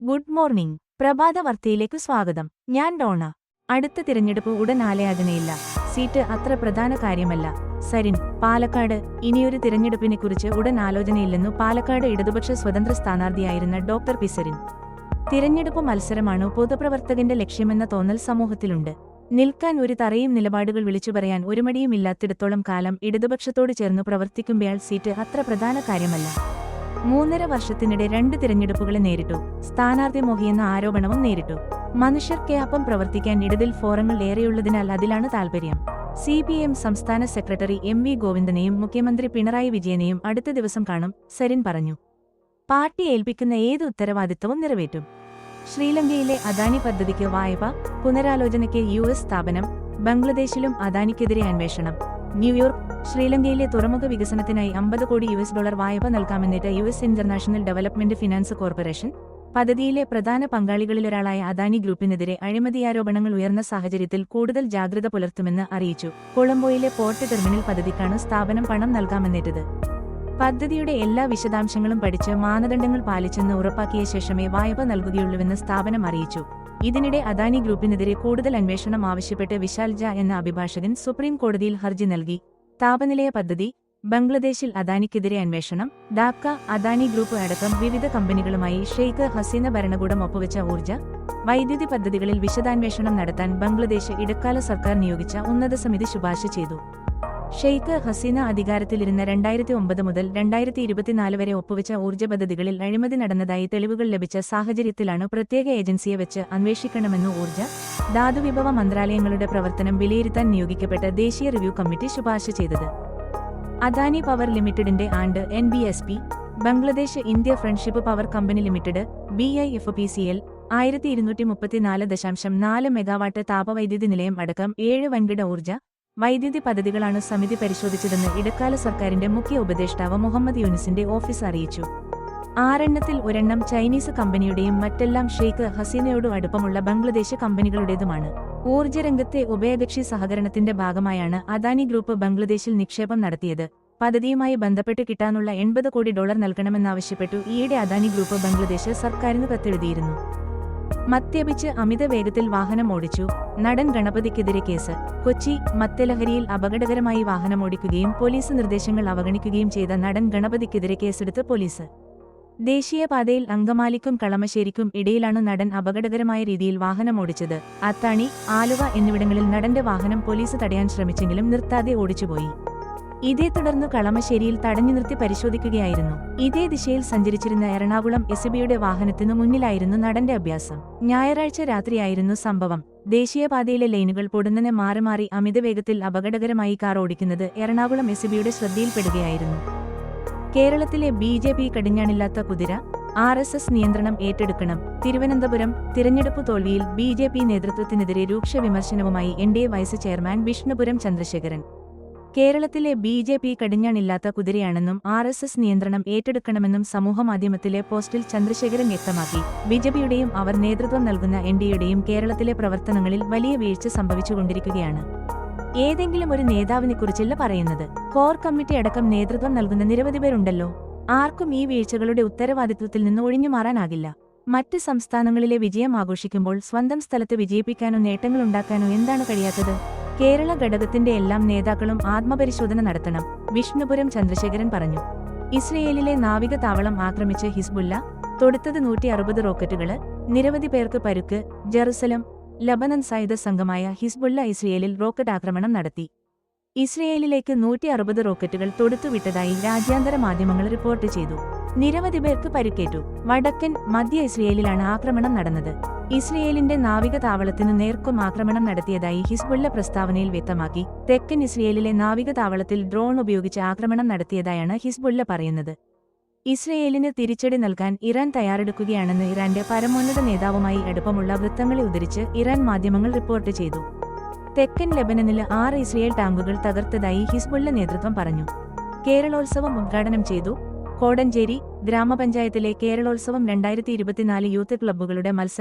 Good morning. പ്രഭാത വാർത്തയിലേക്ക് സ്വാഗതം. ഞാൻ ഡോണ. അടുത്ത തിരഞ്ഞെടുപ്പ് ഉടൻ ആലോചനയില്ല. സീറ്റ് അത്ര പ്രധാന കാര്യമല്ല. സരിൻ, പാലക്കാട്. ഇനിയൊരു തിരഞ്ഞെടുപ്പിനെക്കുറിച്ച് ഉടൻ ആലോചനയില്ലെന്നു പാലക്കാട് ഇടതുപക്ഷ സ്വതന്ത്ര സ്ഥാനാർത്ഥിയായിരുന്ന ഡോക്ടർ പി സരിൻ. തിരഞ്ഞെടുപ്പ് മത്സരമാണ് പൊതുപ്രവർത്തകന്റെ ലക്ഷ്യമെന്ന തോന്നൽ സമൂഹത്തിലുണ്ട്. നിൽക്കാൻ ഒരു തറയും നിലപാടുകൾ വിളിച്ചുപറയാൻ ഒരു മടിയുമില്ലാത്തിടത്തോളം കാലം ഇടതുപക്ഷത്തോട് ചേർന്നു പ്രവർത്തിക്കുമ്പോൾ സീറ്റ് അത്ര പ്രധാന കാര്യമല്ല. 3.5 വർഷത്തിനിടെ 2 തിരഞ്ഞെടുപ്പുകളെ നേരിട്ടു. സ്ഥാനാർത്ഥി മോഹിയെന്ന ആരോപണവും നേരിട്ടു. മനുഷ്യർക്കൊപ്പം പ്രവർത്തിക്കാൻ ഇടതിൽ ഫോറങ്ങൾ ഏറെയുള്ളതിനാൽ അതിലാണ് താൽപര്യം. CPM സംസ്ഥാന സെക്രട്ടറി MV ഗോവിന്ദനെയും മുഖ്യമന്ത്രി പിണറായി വിജയനെയും അടുത്ത ദിവസം കാണും, സരിൻ പറഞ്ഞു. പാർട്ടി ഏൽപ്പിക്കുന്ന ഏത് ഉത്തരവാദിത്തവും നിറവേറ്റും. ശ്രീലങ്കയിലെ അദാനി പദ്ധതിക്ക് വായ്പ പുനരാലോചനയ്ക്ക് US സ്ഥാപനം. ബംഗ്ലാദേശിലും അദാനിക്കെതിരെ അന്വേഷണം. ന്യൂയോർക്ക്. ശ്രീലങ്കയിലെ തുറമുഖ വികസനത്തിനായി $50 കോടി വായ്പ നൽകാമെന്നിട്ട് US international development finance corporation. പദ്ധതിയിലെ പ്രധാന പങ്കാളികളിലൊരാളായ അദാനി ഗ്രൂപ്പിനെതിരെ അഴിമതിയാരോപണങ്ങൾ ഉയർന്ന സാഹചര്യത്തിൽ കൂടുതൽ ജാഗ്രത പുലർത്തുമെന്ന് അറിയിച്ചു. കൊളംബോയിലെ പോർട്ട് ടെർമിനൽ പദ്ധതിക്കാണ് സ്ഥാപനം പണം നൽകാമെന്നേറ്റത്. പദ്ധതിയുടെ എല്ലാ വിശദാംശങ്ങളും പഠിച്ച് മാനദണ്ഡങ്ങൾ പാലിച്ചെന്ന് ഉറപ്പാക്കിയ ശേഷമേ വായ്പ നൽകുകയുള്ളൂവെന്ന് സ്ഥാപനം അറിയിച്ചു. ഇതിനിടെ അദാനി ഗ്രൂപ്പിനെതിരെ കൂടുതൽ അന്വേഷണം ആവശ്യപ്പെട്ട് വിശാൽ ജ എന്ന അഭിഭാഷകൻ സുപ്രീം കോടതിയിൽ ഹർജി നൽകി. താപനിലയ പദ്ധതി, ബംഗ്ലാദേശിൽ അദാനിക്കെതിരെ അന്വേഷണം, ഡാക്ക, അദാനി ഗ്രൂപ്പ് അടക്കം വിവിധ കമ്പനികളുമായി ഷെയ്ഖ് ഹസീന ഭരണകൂടം ഒപ്പുവെച്ച ഊർജ്ജ, വൈദ്യുതി പദ്ധതികളിൽ വിശദാന്വേഷണം നടത്താൻ ബംഗ്ലാദേശ് ഇടക്കാല സർക്കാർ നിയോഗിച്ച ഉന്നത സമിതി ശുപാർശ ചെയ്തു. ഷെയ്ഖ് ഹസീന അധികാരത്തിലിരുന്ന 2009 മുതൽ 2024 വരെ ഒപ്പുവെച്ച ഊർജ്ജ പദ്ധതികളിൽ അഴിമതി നടന്നതായി തെളിവുകൾ ലഭിച്ച സാഹചര്യത്തിലാണ് പ്രത്യേക ഏജൻസിയെ വെച്ച് അന്വേഷിക്കണമെന്ന് ഊർജ്ജ, ധാതുവിഭവ മന്ത്രാലയങ്ങളുടെ പ്രവർത്തനം വിലയിരുത്താൻ നിയോഗിക്കപ്പെട്ട ദേശീയ റിവ്യൂ കമ്മിറ്റി ശുപാർശ ചെയ്തത്. അദാനി പവർ ലിമിറ്റഡിന്റെ and NBSP, Bangladesh India friendship power company limited BIFPCL 1234.4 megawatt താപവൈദ്യുതി നിലയം അടക്കം 7 വൻകിട ഊർജ്ജ, വൈദ്യുതി പദ്ധതികളാണ് സമിതി പരിശോധിച്ചതെന്ന് ഇടക്കാല സർക്കാരിന്റെ മുഖ്യ ഉപദേഷ്ടാവ് മുഹമ്മദ് യൂനിസിന്റെ ഓഫീസ് അറിയിച്ചു. 6 ഒരെണ്ണം ചൈനീസ് കമ്പനിയുടെയും മറ്റെല്ലാം ഷെയ്ഖ് ഹസീനയോടു അടുപ്പമുള്ള ബംഗ്ലാദേശ് കമ്പനികളുടേതുമാണ്. ഊർജ്ജരംഗത്തെ ഉഭയകക്ഷി സഹകരണത്തിന്റെ ഭാഗമായാണ് അദാനി ഗ്രൂപ്പ് ബംഗ്ലാദേശിൽ നിക്ഷേപം നടത്തിയത്. പദ്ധതിയുമായി ബന്ധപ്പെട്ട് കിട്ടാനുള്ള $80 കോടി നൽകണമെന്നാവശ്യപ്പെട്ടു ഈയിടെ അദാനി ഗ്രൂപ്പ് ബംഗ്ലാദേശ് സർക്കാരിന് കത്തെഴുതിയിരുന്നു. മദ്യപിച്ച് അമിത വേഗത്തിൽ വാഹനം ഓടിച്ചു, നടൻ ഗണപതിക്കെതിരെ കേസ്. കൊച്ചി. മദ്യലഹരിയിൽ അപകടകരമായി വാഹനമോടിക്കുകയും പോലീസ് നിർദ്ദേശങ്ങൾ അവഗണിക്കുകയും ചെയ്ത നടൻ ഗണപതിക്കെതിരെ കേസെടുത്ത് പോലീസ്. ദേശീയപാതയിൽ അങ്കമാലിക്കും കളമശ്ശേരിക്കും ഇടയിലാണ് നടൻ അപകടകരമായ രീതിയിൽ വാഹനമോടിച്ചത്. അത്താണി, ആലുവ എന്നിവിടങ്ങളിൽ നടന്റെ വാഹനം പോലീസ് തടയാൻ ശ്രമിച്ചെങ്കിലും നിർത്താതെ ഓടിച്ചുപോയി. ഇതേ തുടർന്നു കളമശ്ശേരിയിൽ തടഞ്ഞു നിർത്തി പരിശോധിക്കുകയായിരുന്നു. ഇതേ ദിശയിൽ സഞ്ചരിച്ചിരുന്ന എറണാകുളം SBയുടെ വാഹനത്തിനു മുന്നിലായിരുന്നു നടന്റെ അഭ്യാസം. ഞായറാഴ്ച രാത്രിയായിരുന്നു സംഭവം. ദേശീയപാതയിലെ ലൈനുകൾ പൊടുന്നനെ മാറി മാറി അമിതവേഗത്തിൽ അപകടകരമായി കാർ ഓടിക്കുന്നത് എറണാകുളം SBയുടെ ശ്രദ്ധയിൽപ്പെടുകയായിരുന്നു. കേരളത്തിലെ BJP കടിഞ്ഞാണില്ലാത്ത കുതിര. RSS നിയന്ത്രണം ഏറ്റെടുക്കണം. തിരുവനന്തപുരം. തിരഞ്ഞെടുപ്പു തോൽവിയിൽ BJP നേതൃത്വത്തിനെതിരെ രൂക്ഷ വിമർശനവുമായി NDA vice chairman Vishnupuram Chandrasekharan. കേരളത്തിലെ BJP കടിഞ്ഞാണില്ലാത്ത കുതിരയാണെന്നും RSS നിയന്ത്രണം ഏറ്റെടുക്കണമെന്നും സമൂഹമാധ്യമത്തിലെ പോസ്റ്റിൽ ചന്ദ്രശേഖരൻ വ്യക്തമാക്കി. BJPയുടെയും അവർ നേതൃത്വം നൽകുന്ന NDAയുടെയും കേരളത്തിലെ പ്രവർത്തനങ്ങളിൽ വലിയ വീഴ്ച സംഭവിച്ചുകൊണ്ടിരിക്കുകയാണ്. ഏതെങ്കിലും ഒരു നേതാവിനെക്കുറിച്ചല്ല പറയുന്നത്. കോർ കമ്മിറ്റി അടക്കം നേതൃത്വം നൽകുന്ന നിരവധി പേരുണ്ടല്ലോ. ആർക്കും ഈ വീഴ്ചകളുടെ ഉത്തരവാദിത്വത്തിൽ നിന്ന് ഒഴിഞ്ഞുമാറാനാകില്ല. മറ്റ് സംസ്ഥാനങ്ങളിലെ വിജയം ആഘോഷിക്കുമ്പോൾ സ്വന്തം സ്ഥലത്ത് വിജയിപ്പിക്കാനോ നേട്ടങ്ങളുണ്ടാക്കാനോ എന്താണ് കഴിയാത്തത്? കേരള ഘടകത്തിന്റെ എല്ലാം നേതാക്കളും ആത്മപരിശോധന നടത്തണം, വിഷ്ണുപുരം ചന്ദ്രശേഖരൻ പറഞ്ഞു. ഇസ്രയേലിലെ നാവിക താവളം ആക്രമിച്ച് ഹിസ്ബുല്ല. തൊടുത്തത് 160 റോക്കറ്റുകള്, നിരവധി പേർക്ക് പരുക്ക്. ജറുസലം. ലബനൻ സായുധ സംഘമായ ഹിസ്ബുല്ല ഇസ്രയേലിൽ റോക്കറ്റ് ആക്രമണം നടത്തി. ഇസ്രയേലിലേക്ക് 160 റോക്കറ്റുകൾ തൊടുത്തുവിട്ടതായി രാജ്യാന്തര മാധ്യമങ്ങൾ റിപ്പോർട്ട് ചെയ്തു. നിരവധി പേർക്ക് പരിക്കേറ്റു. വടക്കൻ, മധ്യ ഇസ്രയേലിലാണ് ആക്രമണം നടന്നത്. ഇസ്രയേലിന്റെ നാവിക താവളത്തിനു നേർക്കും ആക്രമണം നടത്തിയതായി ഹിസ്ബുല്ല പ്രസ്താവനയിൽ വ്യക്തമാക്കി. തെക്കൻ ഇസ്രയേലിലെ നാവിക താവളത്തിൽ ഡ്രോൺ ഉപയോഗിച്ച് ആക്രമണം നടത്തിയതായാണ് ഹിസ്ബുല്ല പറയുന്നത്. ഇസ്രയേലിന് തിരിച്ചടി നൽകാൻ ഇറാൻ തയ്യാറെടുക്കുകയാണെന്ന് ഇറാന്റെ പരമോന്നത നേതാവുമായി അടുപ്പമുള്ള വൃത്തങ്ങളെ ഉദ്ധരിച്ച് ഇറാൻ മാധ്യമങ്ങൾ റിപ്പോർട്ട് ചെയ്തു. തെക്കൻ ലെബനനിൽ 6 ഇസ്രയേൽ ടാങ്കുകൾ തകർത്തതായി ഹിസ്ബുല്ല നേതൃത്വം പറഞ്ഞു. കേരളോത്സവം ഉദ്ഘാടനം ചെയ്തു. കോടഞ്ചേരി. ഗ്രാമപഞ്ചായത്തിലെ കേരളോത്സവം 2024 യൂത്ത് ക്ലബ്ബുകളുടെ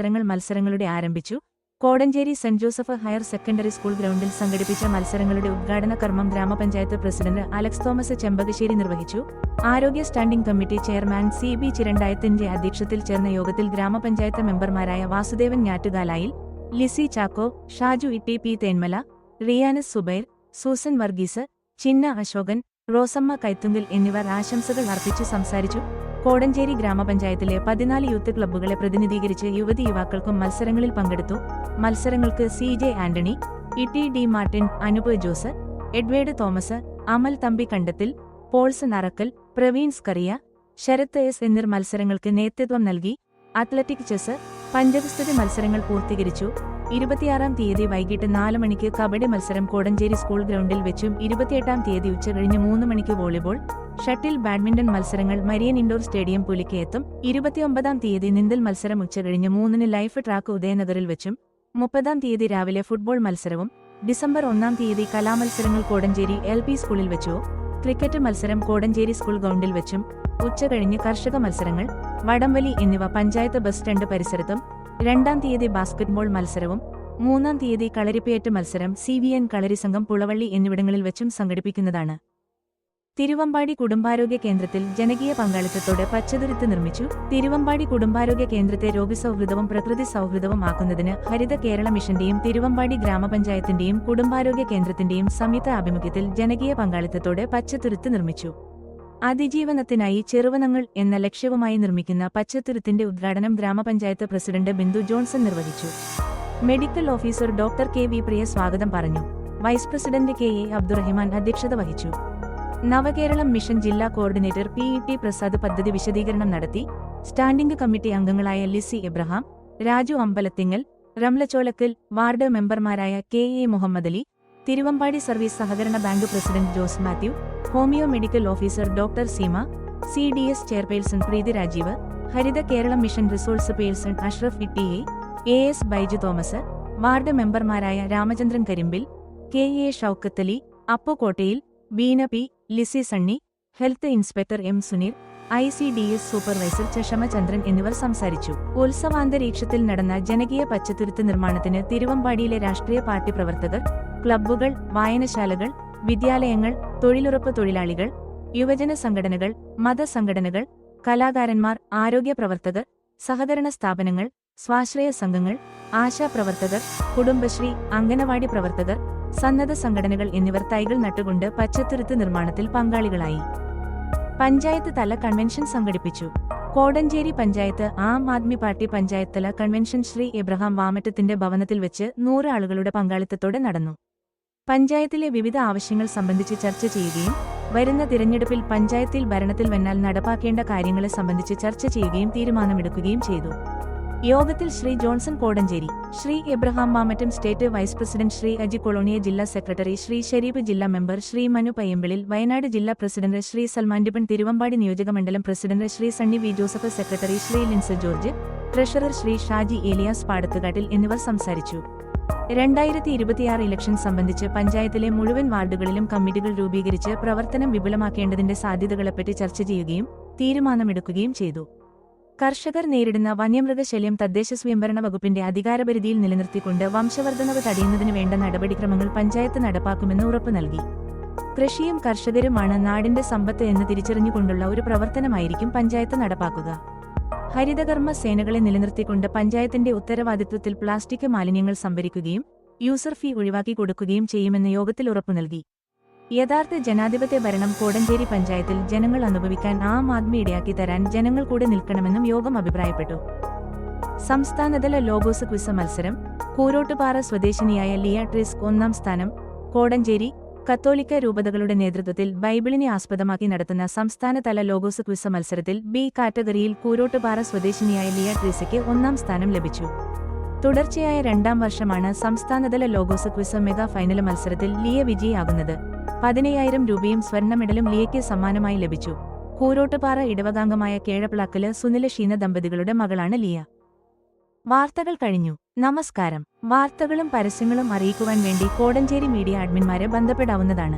മത്സരങ്ങളുടെ ആരംഭിച്ചു. Kodanchery Saint Joseph higher secondary school ഗ്രൗണ്ടിൽ സംഘടിപ്പിച്ച മത്സരങ്ങളുടെ ഉദ്ഘാടന കർമ്മം ഗ്രാമപഞ്ചായത്ത് പ്രസിഡന്റ് അലക്സ് തോമസ് ചെമ്പകശ്ശേരി നിർവഹിച്ചു. ആരോഗ്യ സ്റ്റാൻഡിംഗ് കമ്മിറ്റി ചെയർമാൻ CB ചിരണ്ടായത്തിന്റെ അധ്യക്ഷതയിൽ ചേർന്ന യോഗത്തിൽ ഗ്രാമപഞ്ചായത്ത് മെമ്പർമാരായ വാസുദേവൻ ഞാറ്റുകാലായിൽ, ലിസി ചാക്കോ, ഷാജു ഇട്ടി പി തേന്മല, റിയാനസ് സുബൈർ, സൂസൻ വർഗീസ്, ചിന്ന അശോകൻ, റോസമ്മ കൈത്തുങ്കിൽ എന്നിവർ ആശംസകൾ അർപ്പിച്ചു സംസാരിച്ചു. കോടഞ്ചേരി ഗ്രാമപഞ്ചായത്തിലെ 14 യൂത്ത് ക്ലബ്ബുകളെ പ്രതിനിധീകരിച്ച് യുവതി യുവാക്കൾക്കും മത്സരങ്ങളിൽ പങ്കെടുത്തു. മത്സരങ്ങൾക്ക് CJ Antony, ET D Martin, Anoop Jose, Edward Thomas, Amal Thampi Kandathil, Paulson Arakkal, Praveen Scaria, Sarath S എന്നിവർ മത്സരങ്ങൾക്ക് നേതൃത്വം നൽകി. അത്ലറ്റിക് ചെസ്, പഞ്ചഗുസ്തി മത്സരങ്ങൾ പൂർത്തീകരിച്ചു. 26-ാം തീയതി വൈകിട്ട് 4 മണിക്ക് കബഡി മത്സരം കോടഞ്ചേരി സ്കൂൾ ഗ്രൗണ്ടിൽ വെച്ചും 28-ാം തീയതി ഉച്ചകഴിഞ്ഞ് 3 മണിക്ക് വോളിബോൾ, ഷട്ടിൽ, ബാഡ്മിന്റൺ മത്സരങ്ങൾ മരിയൻ ഇൻഡോർ സ്റ്റേഡിയം പുലിക്കയെത്തും. 29-ാം തീയതി നീന്തൽ മത്സരം ഉച്ചകഴിഞ്ഞ് 3-ന് ലൈഫ് ട്രാക്ക് ഉദയനഗറിൽ വെച്ചും 30-ാം തീയതി രാവിലെ ഫുട്ബോൾ മത്സരവും. ഡിസംബർ 1-ാം തീയതി കലാമത്സരങ്ങൾ കോടഞ്ചേരി LP സ്കൂളിൽ വെച്ചോ. ക്രിക്കറ്റ് മത്സരം കോടഞ്ചേരി സ്കൂൾ ഗ്രൗണ്ടിൽ വെച്ചും ഉച്ചകഴിഞ്ഞ് കർഷക മത്സരങ്ങൾ, വടംവലി എന്നിവ പഞ്ചായത്ത് ബസ് സ്റ്റാൻഡ് പരിസരത്തും. 2-ാം തീയതി ബാസ്കറ്റ്ബോൾ മത്സരവും 3-ാം തീയതി കളരിപ്പയറ്റ് മത്സരം CVN കളരി സംഘം പുളവള്ളി എന്നിവിടങ്ങളിൽ വെച്ചും സംഘടിപ്പിക്കുന്നതാണ്. തിരുവമ്പാടി കുടുംബാരോഗ്യ കേന്ദ്രത്തിൽ ജനകീയ പങ്കാളിത്തത്തോടെ പച്ചതുരുത്ത് നിർമ്മിച്ചു. തിരുവമ്പാടി കുടുംബാരോഗ്യ കേന്ദ്രത്തെ രോഗസൗഹൃദവും പ്രകൃതി സൗഹൃദവും ആക്കുന്നതിന് ഹരിത കേരള മിഷന്റെയും തിരുവമ്പാടി ഗ്രാമപഞ്ചായത്തിന്റെയും കുടുംബാരോഗ്യ കേന്ദ്രത്തിന്റെയും സംയുക്ത ആഭിമുഖ്യത്തിൽ ജനകീയ പങ്കാളിത്തത്തോടെ പച്ചത്തുരുത്ത് നിർമ്മിച്ചു. അതിജീവനത്തിനായി ചെറുവനങ്ങൾ എന്ന ലക്ഷ്യവുമായി നിർമ്മിക്കുന്ന പച്ചത്തുരുത്തിന്റെ ഉദ്ഘാടനം ഗ്രാമപഞ്ചായത്ത് പ്രസിഡന്റ് ബിന്ദു ജോൺസൺ നിർവഹിച്ചു. Medical officer doctor KV Priya സ്വാഗതം പറഞ്ഞു. വൈസ് പ്രസിഡന്റ് KA അബ്ദുറഹിമാൻ അധ്യക്ഷത വഹിച്ചു. നവകേരളം മിഷൻ ജില്ലാ കോർഡിനേറ്റർ PET പ്രസാദ് പദ്ധതി വിശദീകരണം നടത്തി. സ്റ്റാൻഡിംഗ് കമ്മിറ്റി അംഗങ്ങളായ ലിസി എബ്രഹാം, രാജു അമ്പലത്തിങ്ങൽ, റംല ചോലക്കൽ, വാർഡ് മെമ്പർമാരായ KA മുഹമ്മദ് അലി, തിരുവമ്പാടി സർവീസ് സഹകരണ bank president Jose Mathew, homeo medical officer doctor Seema, CDS chairperson Preethi Rajeev, Haritha Keralam mission resource person Ashraf ഇട്ടിയെ, AS ബൈജു തോമസ്, വാർഡ് മെമ്പർമാരായ Ramachandran Karimbil, KA Shoukath Ali, Appu Kottayil, Beena P, Lizzy Sunny, health inspector M Suneer, ICDS supervisor Chandran എന്നിവർ സംസാരിച്ചു. ഉത്സവാന്തരീക്ഷത്തിൽ നടന്ന ജനകീയ പച്ചത്തുരുത്ത് നിർമ്മാണത്തിന് തിരുവമ്പാടിയിലെ രാഷ്ട്രീയ പാർട്ടി പ്രവർത്തകർ, ക്ലബ്ബുകൾ, വായനശാലകൾ, വിദ്യാലയങ്ങൾ, തൊഴിലുറപ്പ് തൊഴിലാളികൾ, യുവജന സംഘടനകൾ, മതസംഘടനകൾ, കലാകാരന്മാർ, ആരോഗ്യ പ്രവർത്തകർ, സഹകരണ സ്ഥാപനങ്ങൾ, സ്വാശ്രയ സംഘങ്ങൾ, ആശാപ്രവർത്തകർ, കുടുംബശ്രീ, അംഗനവാടി പ്രവർത്തകർ, സന്നദ്ധ സംഘടനകൾ എന്നിവർ തൈകൾ നട്ടുകൊണ്ട് പച്ചത്തുരുത്ത് നിർമ്മാണത്തിൽ പങ്കാളികളായി. പഞ്ചായത്ത് തല കൺവെൻഷൻ സംഘടിപ്പിച്ചു. കോടഞ്ചേരി പഞ്ചായത്ത് ആം ആദ്മി പാർട്ടി പഞ്ചായത്ത് തല കൺവെൻഷൻ ശ്രീ എബ്രഹാം വാമറ്റത്തിന്റെ ഭവനത്തിൽ വെച്ച് 100 ആളുകളുടെ പങ്കാളിത്തത്തോടെ നടന്നു. പഞ്ചായത്തിലെ വിവിധ ആവശ്യങ്ങൾ സംബന്ധിച്ച് ചർച്ച ചെയ്യുകയും വരുന്ന തിരഞ്ഞെടുപ്പിൽ പഞ്ചായത്തിൽ ഭരണത്തിൽ വന്നാൽ നടപ്പാക്കേണ്ട കാര്യങ്ങളെ സംബന്ധിച്ച് ചർച്ച ചെയ്യുകയും തീരുമാനമെടുക്കുകയും ചെയ്തു. യോഗത്തിൽ Shri Johnson Kodanchery, Shri Abraham Vamattam state vice president Shri Aji Kolonia ജില്ലാ സെക്രട്ടറി ശ്രീ ഷരീഫ് ജില്ലാ മെമ്പർ ശ്രീ മനു പയ്യമ്പിളിൽ, വയനാട് ജില്ലാ പ്രസിഡന്റ് ശ്രീ സൽമാൻ ടിപ്പൺ, തിരുവമ്പാടി നിയോജകമണ്ഡലം president Shri Sunny V Joseph, secretary Shri Linsa George, treasurer Shri Shaji Elias Padathukattil എന്നിവർ സംസാരിച്ചു. 2026 ഇലക്ഷൻ സംബന്ധിച്ച് പഞ്ചായത്തിലെ മുഴുവൻ വാർഡുകളിലും കമ്മിറ്റികൾ രൂപീകരിച്ച് പ്രവർത്തനം വിപുലമാക്കേണ്ടതിന്റെ സാധ്യതകളെപ്പറ്റി ചർച്ച ചെയ്യുകയും തീരുമാനമെടുക്കുകയും ചെയ്തു. കർഷകർ നേരിടുന്ന വന്യമൃഗശല്യം തദ്ദേശ സ്വയംഭരണ വകുപ്പിന്റെ അധികാരപരിധിയിൽ നിലനിർത്തിക്കൊണ്ട് വംശവർദ്ധനവ് തടയുന്നതിന് വേണ്ട നടപടിക്രമങ്ങൾ പഞ്ചായത്ത് നടപ്പാക്കുമെന്ന് ഉറപ്പു നൽകി. കൃഷിയും കർഷകരുമാണ് നാടിന്റെ സമ്പത്ത് എന്ന് തിരിച്ചറിഞ്ഞുകൊണ്ടുള്ള ഒരു പ്രവർത്തനമായിരിക്കും പഞ്ചായത്ത് നടപ്പാക്കുക. ഹരിതകർമ്മ സേനകളെ നിലനിർത്തിക്കൊണ്ട് പഞ്ചായത്തിന്റെ ഉത്തരവാദിത്വത്തിൽ പ്ലാസ്റ്റിക് മാലിന്യങ്ങൾ സംഭരിക്കുകയും യൂസർ ഫീ ഒഴിവാക്കി കൊടുക്കുകയും ചെയ്യുമെന്ന് യോഗത്തിൽ ഉറപ്പു നൽകി. യഥാർത്ഥ ജനാധിപത്യ ഭരണം കോടഞ്ചേരി പഞ്ചായത്തിൽ ജനങ്ങൾ അനുഭവിക്കാൻ ആം ആദ്മി ഇടയാക്കി തരാൻ ജനങ്ങൾ കൂടെ നിൽക്കണമെന്നും യോഗം അഭിപ്രായപ്പെട്ടു. സംസ്ഥാനതല ലോഗോസ് ക്വിസ് മത്സരം കൂരോട്ടുപാറ സ്വദേശിനിയായ ലിയ ട്രിസ്ക് 1ാം സ്ഥാനം. കോടഞ്ചേരി കത്തോലിക്ക രൂപതകളുടെ നേതൃത്വത്തിൽ ബൈബിളിനെ ആസ്പദമാക്കി നടത്തുന്ന സംസ്ഥാനതല ലോഗോസ് ക്വിസ് മത്സരത്തിൽ B കാറ്റഗറിയിൽ കൂരോട്ടുപാറ സ്വദേശിനിയായ ലിയ ട്രിസയ്ക്ക് 1ാം സ്ഥാനം ലഭിച്ചു. തുടർച്ചയായ 2ാം വർഷമാണ് സംസ്ഥാനതല ലോഗോസ് ക്വിസ് മെഗാ ഫൈനൽ മത്സരത്തിൽ ലിയ വിജയിയാകുന്നത്. 15,000 രൂപയും സ്വർണ്ണ മെഡലും ലിയയ്ക്ക് സമ്മാനമായി ലഭിച്ചു. കൂരോട്ടുപാറ ഇടവകാംഗമായ കേഴപ്ലാക്കല് സുനില ഷീന ദമ്പതികളുടെ മകളാണ് ലിയ. വാർത്തകൾ കഴിഞ്ഞു. നമസ്കാരം. വാർത്തകളും പരസ്യങ്ങളും അറിയിക്കുവാൻ വേണ്ടി കോടഞ്ചേരി മീഡിയ അഡ്മിന്മാരെ ബന്ധപ്പെടാവുന്നതാണ്.